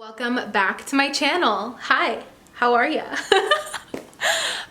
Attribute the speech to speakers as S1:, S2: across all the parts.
S1: Welcome back to my channel. Hi, how are ya?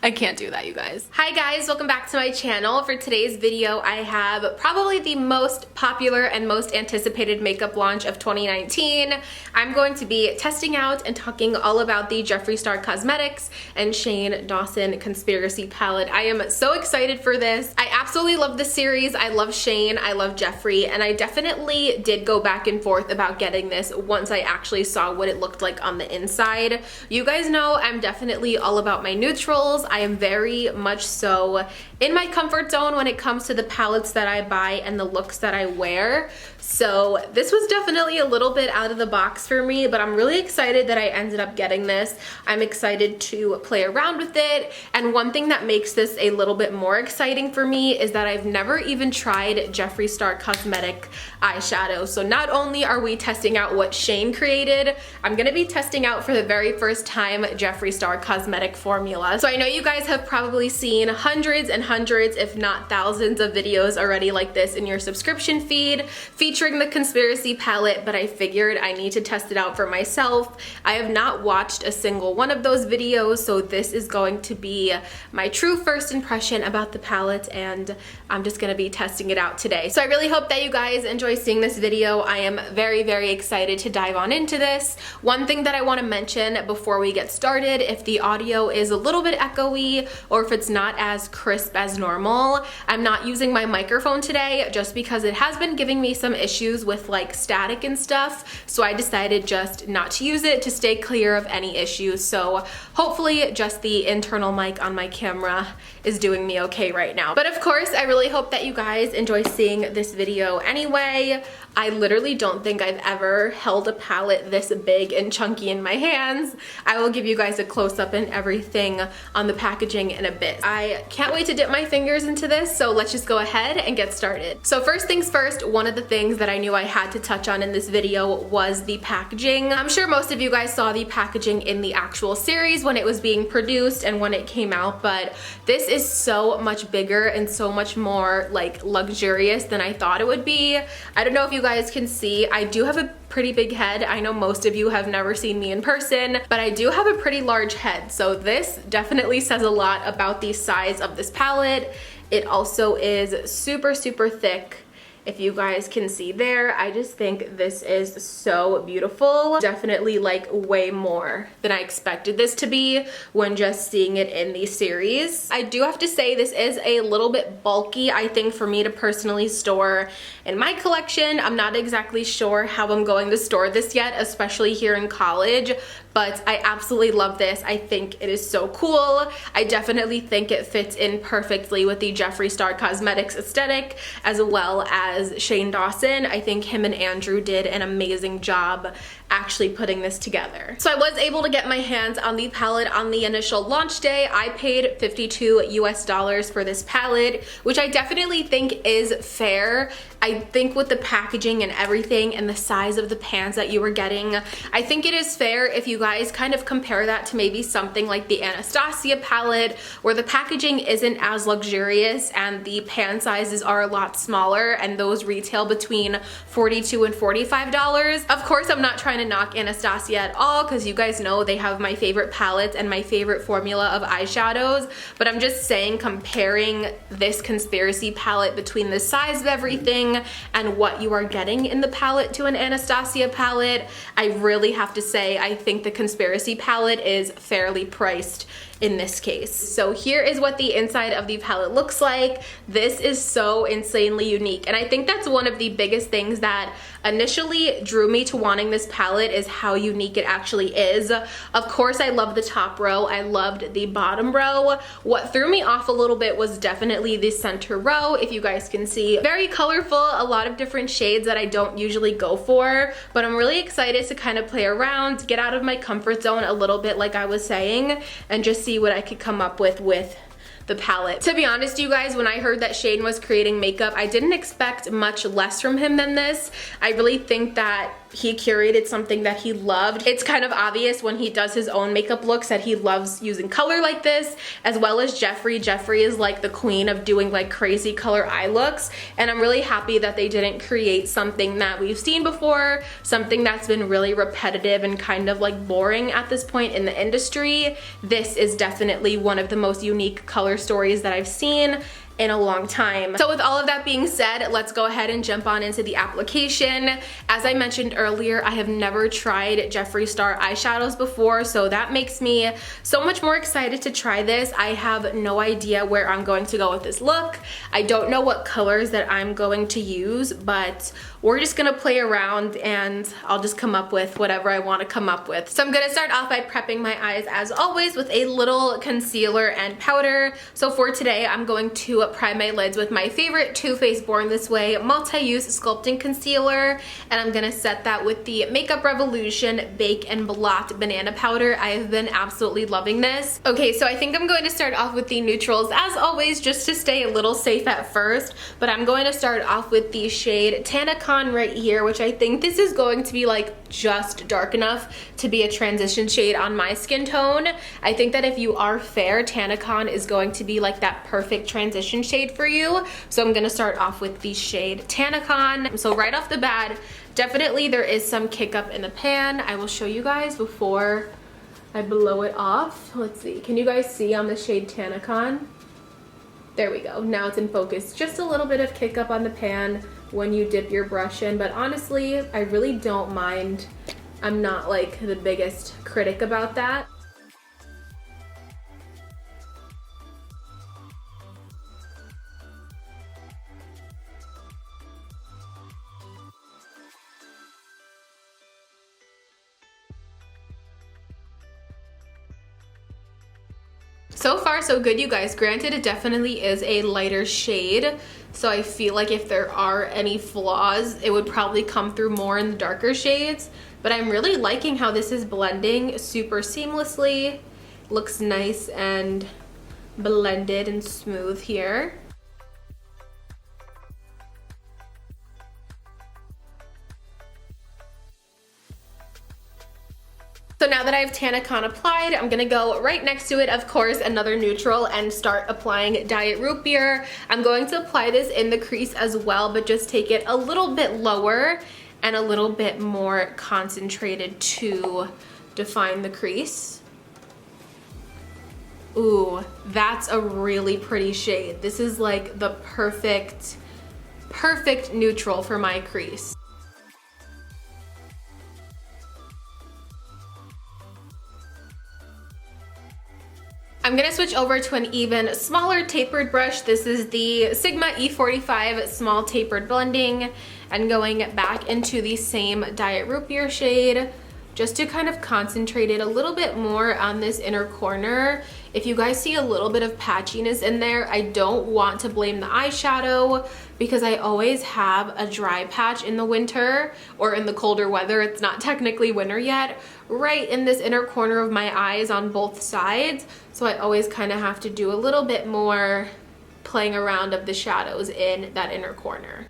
S1: I can't do that, you guys. Hi guys, welcome back to my channel. For today's video, I have probably the most popular and most anticipated makeup launch of 2019. I'm going to be testing out and talking all about the Jeffree Star Cosmetics and Shane Dawson Conspiracy Palette. I am so excited for this. I absolutely love the series. I love Shane, I love Jeffree, and I definitely did go back and forth about getting this once I actually saw what it looked like on the inside. You guys know I'm definitely all about my neutrals. I am very much so in my comfort zone when it comes to the palettes that I buy and the looks that I wear. So this was definitely a little bit out of the box for me, but I'm really excited that I ended up getting this. I'm excited to play around with it. And one thing that makes this a little bit more exciting for me is that I've never even tried Jeffree Star Cosmetic eyeshadow. So not only are we testing out what Shane created, I'm gonna be testing out for the very first time Jeffree Star Cosmetic formula. So I know you guys have probably seen hundreds and hundreds, if not thousands, of videos already like this in your subscription feed featuring the Conspiracy palette, but I figured I need to test it out for myself. I have not watched a single one of those videos, so this is going to be my true first impression about the palette, and I'm just gonna be testing it out today. So I really hope that you guys enjoy seeing this video. I am very, very excited to dive on into this. One thing that I want to mention before we get started, if the audio is a little bit echoey or if it's not as crisp as normal, I'm not using my microphone today just because it has been giving me some issues with like static and stuff, so I decided just not to use it to stay clear of any issues. So hopefully just the internal mic on my camera is doing me okay right now. But of course, I really hope that you guys enjoy seeing this video anyway. I literally don't think I've ever held a palette this big and chunky in my hands. I will give you guys a close-up and everything on the packaging in a bit. I can't wait to dip my fingers into this, so let's just go ahead and get started. So first things first, one of the things that I knew I had to touch on in this video was the packaging. I'm sure most of you guys saw the packaging in the actual series when it was being produced and when it came out, but this is so much bigger and so much more like luxurious than I thought it would be. I don't know if you guys can see, I do have a pretty big head. I know most of you have never seen me in person, but I do have a pretty large head. So this definitely says a lot about the size of this palette. It also is super, super thick. If you guys can see there, I just think this is so beautiful. Definitely like way more than I expected this to be when just seeing it in the series. I do have to say this is a little bit bulky, I think, for me to personally store in my collection. I'm not exactly sure how I'm going to store this yet, especially here in college, but I absolutely love this. I think it is so cool. I definitely think it fits in perfectly with the Jeffree Star Cosmetics aesthetic as well as Shane Dawson. I think him and Andrew did an amazing job actually putting this together. So I was able to get my hands on the palette on the initial launch day. I paid $52 US for this palette, which I definitely think is fair. I think with the packaging and everything and the size of the pans that you were getting, I think it is fair if you guys kind of compare that to maybe something like the Anastasia palette, where the packaging isn't as luxurious and the pan sizes are a lot smaller, and those retail between $42 and $45. Of course, I'm not trying to knock Anastasia at all, because you guys know they have my favorite palettes and my favorite formula of eyeshadows, but I'm just saying, comparing this Conspiracy palette between the size of everything and what you are getting in the palette to an Anastasia palette, I really have to say I think the Conspiracy palette is fairly priced in this case. So here is what the inside of the palette looks like. This is so insanely unique, and I think that's one of the biggest things that initially drew me to wanting this palette, is how unique it actually is. Of course, I love the top row. I loved the bottom row. What threw me off a little bit was definitely the center row. If you guys can see, very colorful, a lot of different shades that I don't usually go for, but I'm really excited to kind of play around, get out of my comfort zone a little bit, like I was saying, and just see what I could come up with the palette. To be honest, you guys, when I heard that Shane was creating makeup, I didn't expect much less from him than this. I really think that he curated something that he loved. It's kind of obvious when he does his own makeup looks that he loves using color like this, as well as Jeffree. Jeffree is like the queen of doing like crazy color eye looks, and I'm really happy that they didn't create something that we've seen before, something that's been really repetitive and kind of like boring at this point in the industry. This is definitely one of the most unique color stories that I've seen in a long time. So with all of that being said, let's go ahead and jump on into the application. As I mentioned earlier, I have never tried Jeffree Star eyeshadows before, so that makes me so much more excited to try this. I have no idea where I'm going to go with this look. I don't know what colors that I'm going to use, but we're just gonna play around and I'll just come up with whatever I want to come up with. So I'm gonna start off by prepping my eyes as always with a little concealer and powder. So for today, I'm going to prime my lids with my favorite Too Faced Born This Way multi-use sculpting concealer, and I'm gonna set that with the Makeup Revolution Bake and Blot banana powder. I have been absolutely loving this. Okay, so I think I'm going to start off with the neutrals as always, just to stay a little safe at first, but I'm going to start off with the shade Tanacon right here, which I think this is going to be like just dark enough to be a transition shade on my skin tone. I think that if you are fair, Tanacon is going to be like that perfect transition shade for you. So I'm gonna start off with the shade Tanacon. So right off the bat, definitely there is some kick up in the pan. I will show you guys before I blow it off. Let's see, can you guys see on the shade Tanacon? There we go, now it's in focus. Just a little bit of kick up on the pan when you dip your brush in, but honestly, I really don't mind. I'm not like the biggest critic about that. So far so good, you guys. Granted, it definitely is a lighter shade, so I feel like if there are any flaws, it would probably come through more in the darker shades, but I'm really liking how this is blending super seamlessly. Looks nice and blended and smooth here. So now that I have Tanacon applied, I'm gonna go right next to it, of course, another neutral, and start applying Diet Root Beer. I'm going to apply this in the crease as well, but just take it a little bit lower and a little bit more concentrated to define the crease. Ooh, that's a really pretty shade. This is like the perfect neutral for my crease. I'm gonna switch over to an even smaller tapered brush. This is the Sigma E45 small tapered blending, and going back into the same Diet Root Beer shade just to kind of concentrate it a little bit more on this inner corner. If you guys see a little bit of patchiness in there, I don't want to blame the eyeshadow because I always have a dry patch in the winter or in the colder weather. It's not technically winter yet, right in this inner corner of my eyes on both sides. So I always kind of have to do a little bit more playing around of the shadows in that inner corner.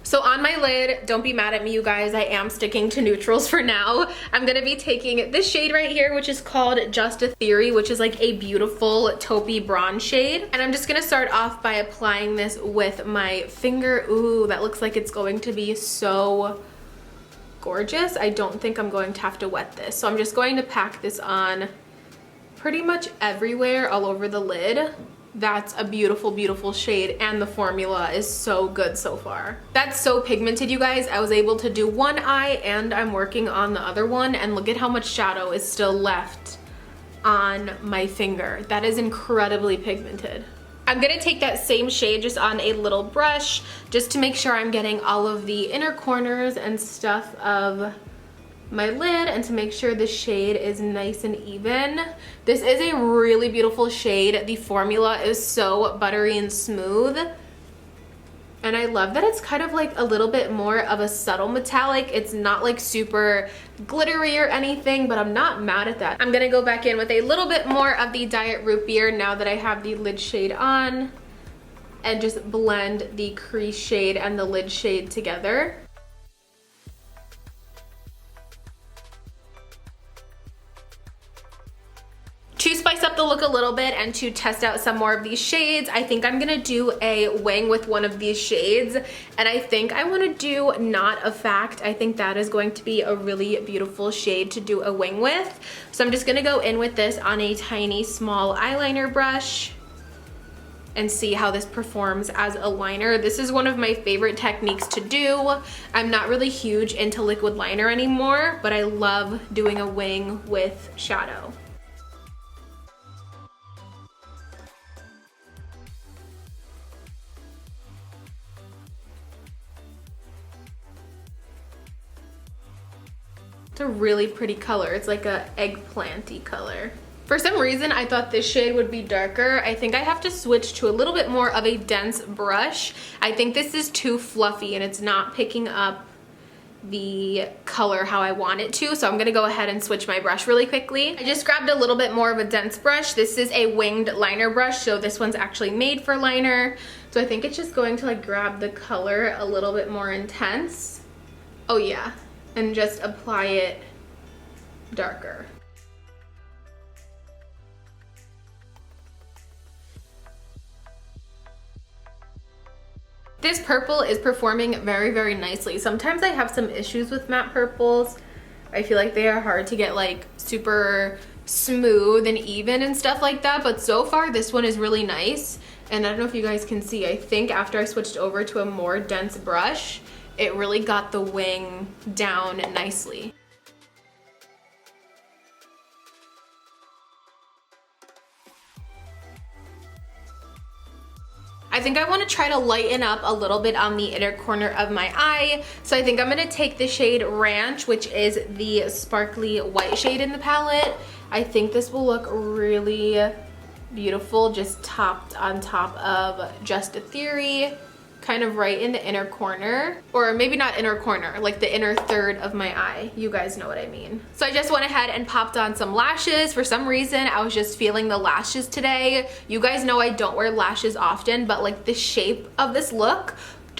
S1: So on my lid, don't be mad at me, you guys, I am sticking to neutrals for now. I'm gonna be taking this shade right here, which is called Just a Theory, which is like a beautiful taupey bronze shade. And I'm just gonna start off by applying this with my finger. Ooh, that looks like it's going to be so gorgeous. I don't think I'm going to have to wet this. So I'm just going to pack this on pretty much everywhere, all over the lid. That's a beautiful, beautiful shade, and the formula is so good so far. That's so pigmented, you guys. I was able to do one eye and I'm working on the other one, and look at how much shadow is still left on my finger. That is incredibly pigmented. I'm gonna take that same shade just on a little brush just to make sure I'm getting all of the inner corners and stuff of my lid, and to make sure the shade is nice and even. This is a really beautiful shade. The formula is so buttery and smooth. And I love that it's kind of like a little bit more of a subtle metallic. It's not like super glittery or anything, but I'm not mad at that. I'm gonna go back in with a little bit more of the Diet Root Beer now that I have the lid shade on, and just blend the crease shade and the lid shade together. To spice up the look a little bit and to test out some more of these shades, I think I'm gonna do a wing with one of these shades, and I think I wanna do Not a Fact. I think that is going to be a really beautiful shade to do a wing with. So I'm just gonna go in with this on a tiny small eyeliner brush and see how this performs as a liner. This is one of my favorite techniques to do. I'm not really huge into liquid liner anymore, but I love doing a wing with shadow. It's a really pretty color. It's like a eggplanty color. For some reason, I thought this shade would be darker. I think I have to switch to a little bit more of a dense brush. I think this is too fluffy and it's not picking up the color how I want it to, so I'm gonna go ahead and switch my brush really quickly. I just grabbed a little bit more of a dense brush. This is a winged liner brush, so this one's actually made for liner. So I think it's just going to like grab the color a little bit more intense. Oh yeah, and just apply it darker. This purple is performing very, very nicely. Sometimes I have some issues with matte purples. I feel like they are hard to get like super smooth and even and stuff like that, but so far this one is really nice. And I don't know if you guys can see, I think after I switched over to a more dense brush, it really got the wing down nicely. I think I want to try to lighten up a little bit on the inner corner of my eye. So I think I'm going to take the shade Ranch, which is the sparkly white shade in the palette. I think this will look really beautiful just topped on top of Just a Theory, kind of right in the inner corner, or maybe not inner corner, like the inner third of my eye. You guys know what I mean. So I just went ahead and popped on some lashes. For some reason, I was just feeling the lashes today. You guys know I don't wear lashes often, but like the shape of this look,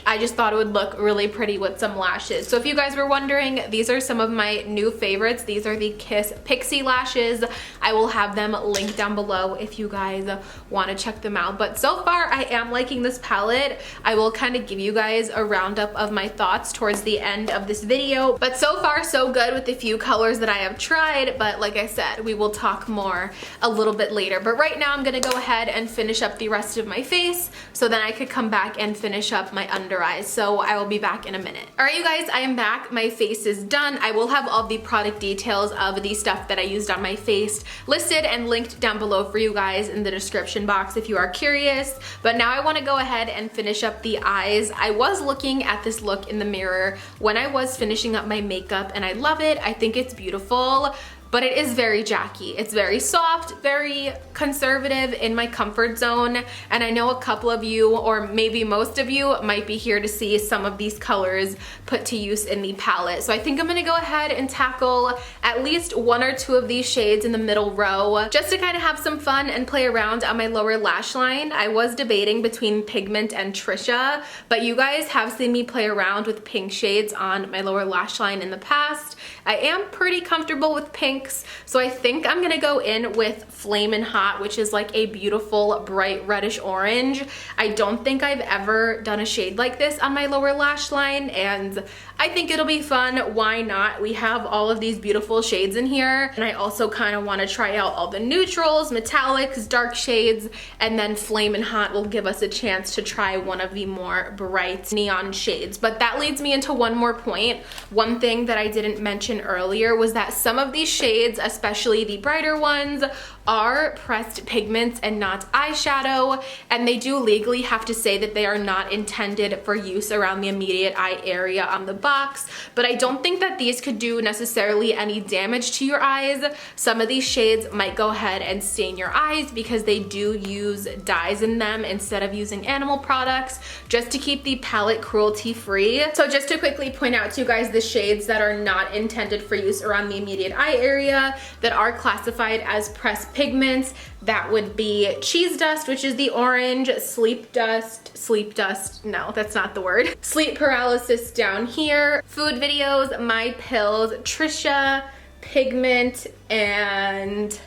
S1: I just thought it would look really pretty with some lashes. So if you guys were wondering, these are some of my new favorites. These are the Kiss Pixie lashes. I will have them linked down below if you guys want to check them out. But so far, I am liking this palette. I will kind of give you guys a roundup of my thoughts towards the end of this video. But so far, so good with the few colors that I have tried. But like I said, we will talk more a little bit later. But right now, I'm going to go ahead and finish up the rest of my face so then I could come back and finish up my under eyes. So I will be back in a minute. All right, you guys, I am back. My face is done. I will have all the product details of the stuff that I used on my face listed and linked down below for you guys in the description box if you are curious. But now I want to go ahead and finish up the eyes. I was looking at this look in the mirror when I was finishing up my makeup and I love it. I think it's beautiful. But it is very Jackie. It's very soft, very conservative, in my comfort zone. And I know a couple of you, or maybe most of you, might be here to see some of these colors put to use in the palette. So I think I'm gonna go ahead and tackle at least one or two of these shades in the middle row, just to kind of have some fun and play around on my lower lash line. I was debating between Pigment and Trisha, but you guys have seen me play around with pink shades on my lower lash line in the past. I am pretty comfortable with pinks, so I think I'm gonna go in with Flamin' Hot, which is like a beautiful bright reddish orange. I don't think I've ever done a shade like this on my lower lash line, and I think it'll be fun. Why not? We have all of these beautiful shades in here, and I also kind of want to try out all the neutrals, metallics, dark shades, and then Flamin' Hot will give us a chance to try one of the more bright neon shades. But that leads me into one more point. One thing that I didn't mention mention earlier was that some of these shades, especially the brighter ones, are pressed pigments and not eyeshadow, and they do legally have to say that they are not intended for use around the immediate eye area on the box, but I don't think that these could do necessarily any damage to your eyes. Some of these shades might go ahead and stain your eyes because they do use dyes in them instead of using animal products, just to keep the palette cruelty free. So just to quickly point out to you guys the shades that are not intended for use around the immediate eye area that are classified as pressed pigments, that would be Cheese Dust, which is the orange, sleep dust, no, that's not the word, sleep paralysis down here, food videos, My Pills, Trisha, Pigment, and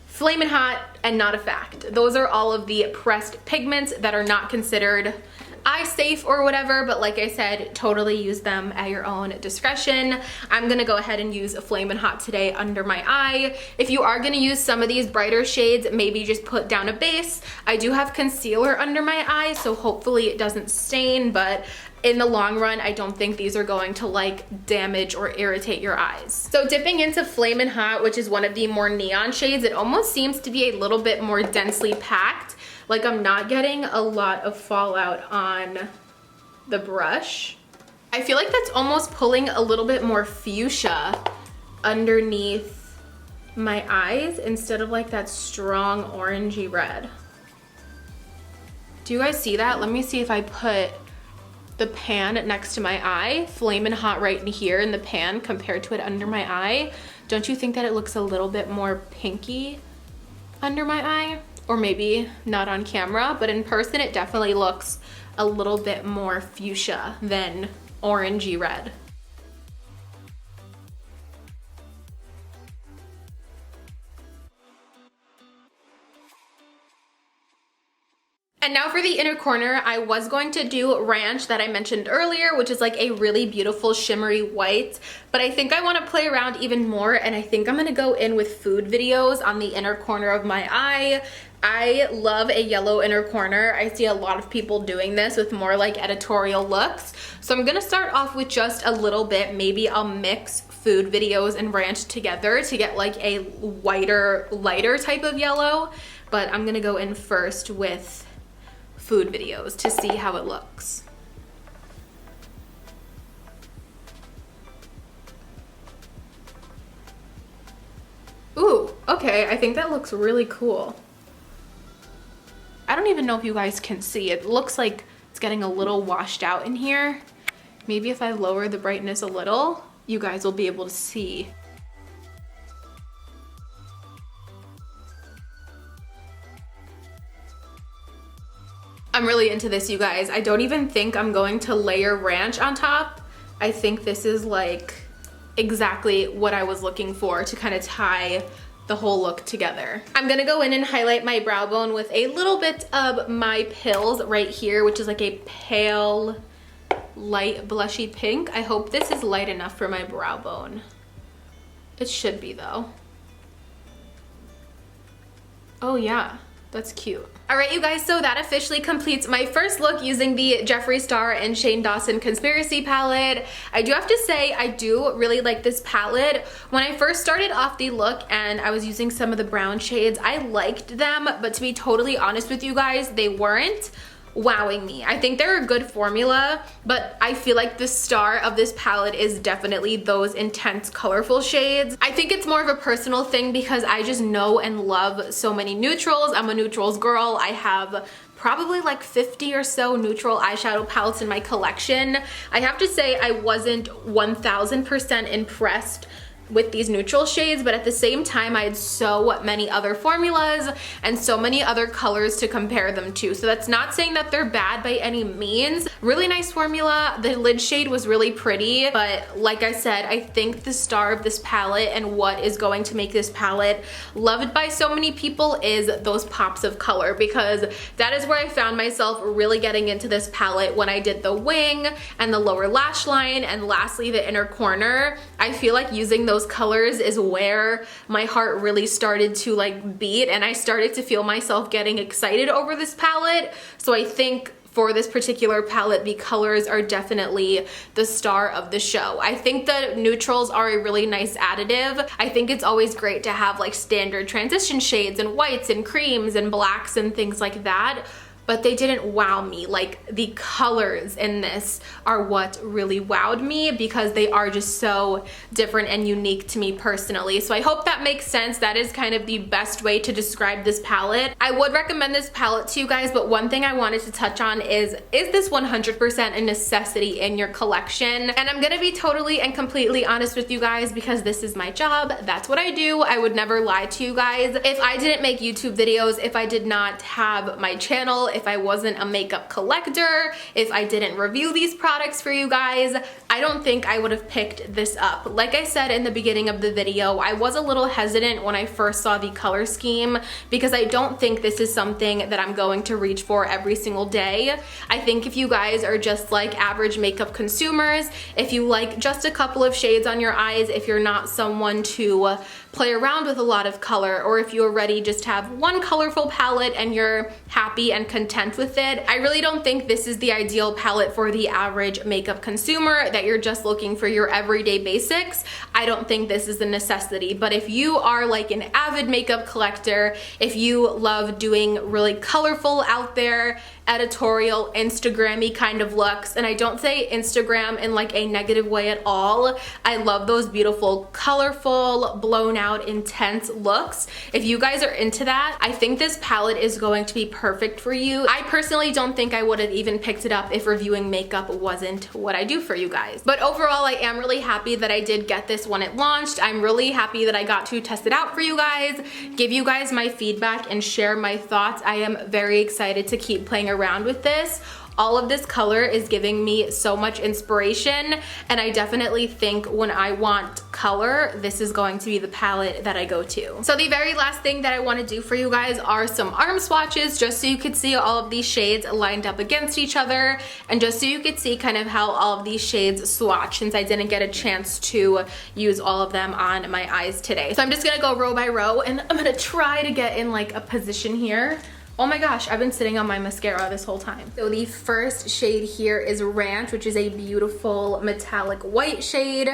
S1: Flamin' Hot, and Not a Fact. Those are all of the pressed pigments that are not considered eye safe or whatever, but like I said, totally use them at your own discretion. I'm gonna go ahead and use a Flamin' Hot today under my eye. If you are gonna use some of these brighter shades, maybe just put down a base. I do have concealer under my eye, so hopefully it doesn't stain, but in the long run, I don't think these are going to like damage or irritate your eyes. So dipping into Flamin' Hot, which is one of the more neon shades, it almost seems to be a little bit more densely packed. Like I'm not getting a lot of fallout on the brush. I feel like that's almost pulling a little bit more fuchsia underneath my eyes instead of like that strong orangey red. Do you guys see that? Let me see if I put the pan next to my eye, Flamin' Hot right in here in the pan compared to it under my eye. Don't you think that it looks a little bit more pinky under my eye? Or maybe not on camera, but in person it definitely looks a little bit more fuchsia than orangey red. And now for the inner corner, I was going to do Ranch that I mentioned earlier, which is like a really beautiful shimmery white, but I think I want to play around even more, and I think I'm going to go in with food videos on the inner corner of my eye. I love a yellow inner corner. I see a lot of people doing this with more like editorial looks. So I'm going to start off with just a little bit. Maybe I'll mix food videos and Ranch together to get like a whiter, lighter type of yellow, but I'm going to go in first with food videos to see how it looks. Ooh, okay, I think that looks really cool. I don't even know if you guys can see. It looks like it's getting a little washed out in here. Maybe if I lower the brightness a little, you guys will be able to see. I'm really into this, you guys. I don't even think I'm going to layer Ranch on top. I think this is like exactly what I was looking for to kind of tie the whole look together. I'm gonna go in and highlight my brow bone with a little bit of My Pills right here, which is like a pale, light blushy pink. I hope this is light enough for my brow bone. It should be though. Oh yeah. That's cute. All right, you guys, so that officially completes my first look using the Jeffree Star and Shane Dawson Conspiracy palette. I do have to say, I do really like this palette. When I first started off the look and I was using some of the brown shades, I liked them, but to be totally honest with you guys, they weren't wowing me. I think they're a good formula, but I feel like the star of this palette is definitely those intense, colorful shades. I think it's more of a personal thing because I just know and love so many neutrals. I'm a neutrals girl. I have probably like 50 or so neutral eyeshadow palettes in my collection. I have to say I wasn't 1000% impressed with these neutral shades, but at the same time I had so many other formulas and so many other colors to compare them to. So that's not saying that they're bad by any means. Really nice formula. The lid shade was really pretty, but like I said, I think the star of this palette and what is going to make this palette loved by so many people is those pops of color, because that is where I found myself really getting into this palette when I did the wing and the lower lash line and lastly the inner corner. I feel like using those colors is where my heart really started to like beat, and I started to feel myself getting excited over this palette. So I think for this particular palette, the colors are definitely the star of the show. I think the neutrals are a really nice additive. I think it's always great to have like standard transition shades and whites and creams and blacks and things like that, but they didn't wow me. Like, the colors in this are what really wowed me because they are just so different and unique to me personally. So I hope that makes sense. That is kind of the best way to describe this palette. I would recommend this palette to you guys, but one thing I wanted to touch on is this 100% a necessity in your collection? And I'm gonna be totally and completely honest with you guys because this is my job. That's what I do. I would never lie to you guys. If I didn't make YouTube videos, if I did not have my channel, if I wasn't a makeup collector, if I didn't review these products for you guys, I don't think I would have picked this up. Like I said in the beginning of the video, I was a little hesitant when I first saw the color scheme because I don't think this is something that I'm going to reach for every single day. I think if you guys are just like average makeup consumers, if you like just a couple of shades on your eyes, if you're not someone to play around with a lot of color, or if you already just have one colorful palette and you're happy and content with it, I really don't think this is the ideal palette for the average makeup consumer that you're just looking for your everyday basics. I don't think this is a necessity, but if you are like an avid makeup collector, if you love doing really colorful out there, editorial, Instagram-y kind of looks, and I don't say Instagram in like a negative way at all. I love those beautiful, colorful, blown out, intense looks. If you guys are into that, I think this palette is going to be perfect for you. I personally don't think I would have even picked it up if reviewing makeup wasn't what I do for you guys. But overall, I am really happy that I did get this when it launched. I'm really happy that I got to test it out for you guys, give you guys my feedback, and share my thoughts. I am very excited to keep playing around with this. All of this color is giving me so much inspiration, and I definitely think when I want color, this is going to be the palette that I go to. So the very last thing that I want to do for you guys are some arm swatches, just so you could see all of these shades lined up against each other, and just so you could see kind of how all of these shades swatch, since I didn't get a chance to use all of them on my eyes today. So I'm just gonna go row by row, and I'm gonna try to get in like a position here. Oh my gosh, I've been sitting on my mascara this whole time. So the first shade here is Ranch, which is a beautiful metallic white shade.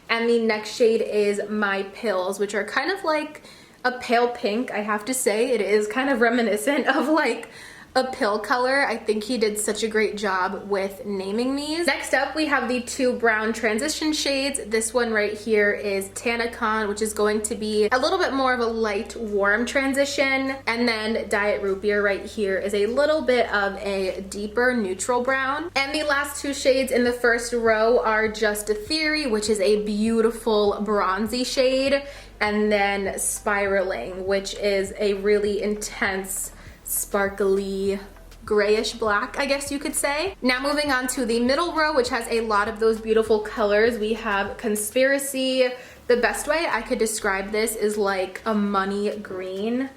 S1: And the next shade is My Pills, which are kind of like a pale pink, I have to say. It is kind of reminiscent of like a pill color. I think he did such a great job with naming these. Next up, we have the two brown transition shades. This one right here is Tanacon, which is going to be a little bit more of a light, warm transition. And then Diet Root Beer right here is a little bit of a deeper neutral brown. And the last two shades in the first row are Just a Theory, which is a beautiful bronzy shade. And then Spiraling, which is a really intense, sparkly grayish black, I guess you could say. Now moving on to the middle row, which has a lot of those beautiful colors, we have Conspiracy. The best way I could describe this is like a money green.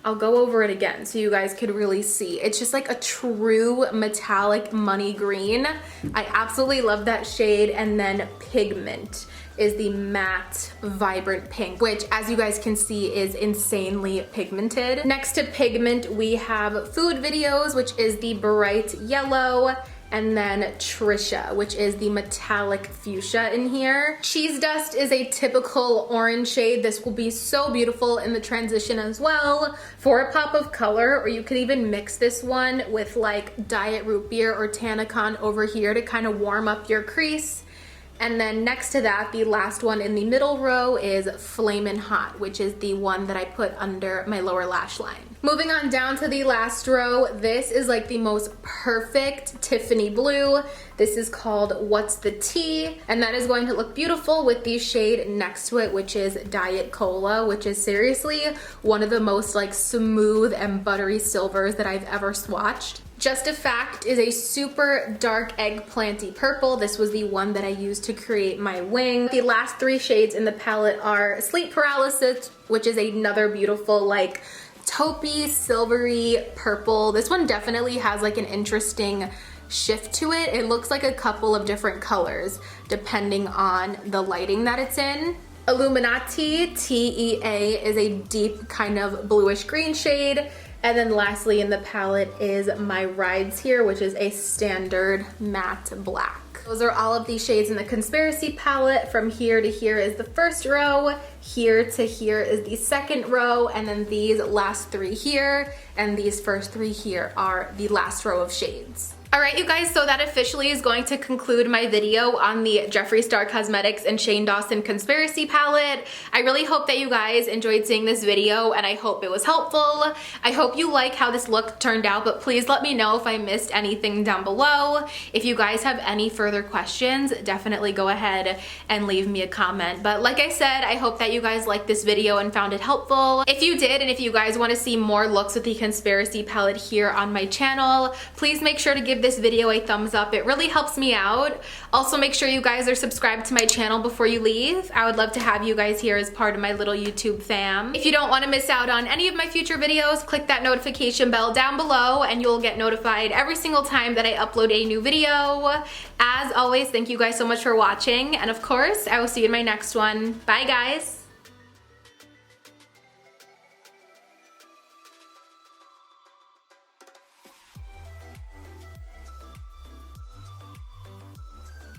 S1: I'll go over it again so you guys could really see. It's just like a true metallic money green. I absolutely love that shade. And then Pig-ment is the matte, vibrant pink, which as you guys can see is insanely pigmented. Next to Pig-ment, we have Food Videos, which is the bright yellow. And then Trisha, which is the metallic fuchsia in here. Cheese Dust is a typical orange shade. This will be so beautiful in the transition as well for a pop of color, or you could even mix this one with like Diet Root Beer or Tanacon over here to kind of warm up your crease. And then next to that, the last one in the middle row is Flamin' Hot, which is the one that I put under my lower lash line. Moving on down to the last row, this is like the most perfect Tiffany blue. This is called What's the Tea? And that is going to look beautiful with the shade next to it, which is Diet Cola, which is seriously one of the most like smooth and buttery silvers that I've ever swatched. Just a Fact is a super dark eggplanty purple. This was the one that I used to create my wing. The last three shades in the palette are Sleep Paralysis, which is another beautiful like taupey, silvery purple. This one definitely has like an interesting shift to it. It looks like a couple of different colors depending on the lighting that it's in. Illuminati, TEA, is a deep kind of bluish green shade. And then lastly in the palette is my Rides here, which is a standard matte black. Those are all of these shades in the Conspiracy palette. From here to here is the first row, here to here is the second row, and then these last three here, and these first three here are the last row of shades. Alright you guys, so that officially is going to conclude my video on the Jeffree Star Cosmetics and Shane Dawson Conspiracy palette. I really hope that you guys enjoyed seeing this video and I hope it was helpful. I hope you like how this look turned out, but please let me know if I missed anything down below. If you guys have any further questions, definitely go ahead and leave me a comment. But like I said, I hope that you guys liked this video and found it helpful. If you did, and if you guys want to see more looks with the Conspiracy palette here on my channel, please make sure to give this video a thumbs up. It really helps me out. Also, make sure you guys are subscribed to my channel before you leave. I would love to have you guys here as part of my little YouTube fam. If you don't want to miss out on any of my future videos, click that notification bell down below and you'll get notified every single time that I upload a new video. As always, thank you guys so much for watching, and of course, I will see you in my next one. Bye guys!